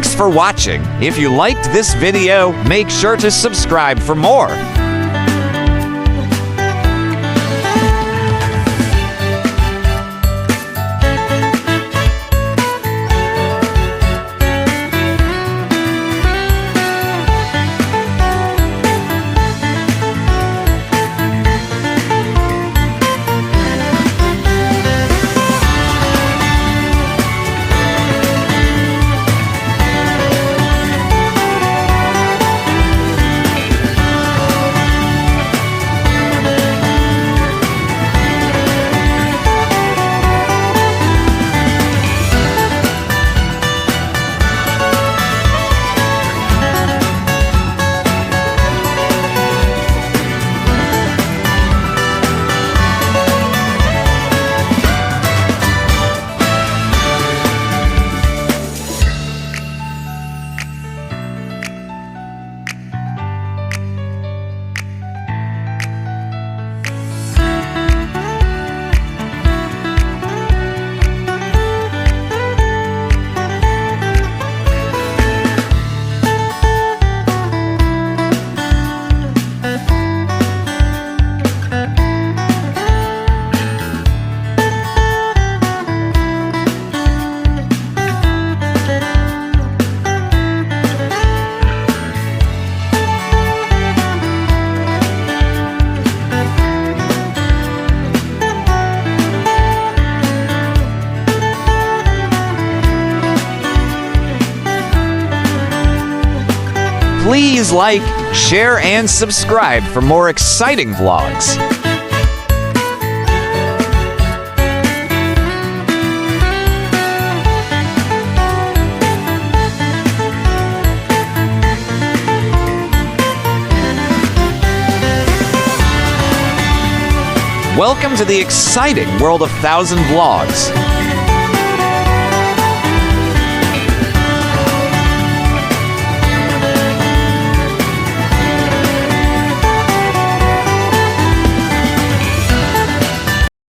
Thanks for watching. If you liked this video, make sure to subscribe for more. Please like, share, and subscribe for more exciting vlogs. Welcome to the exciting world of 1000 Vlogs.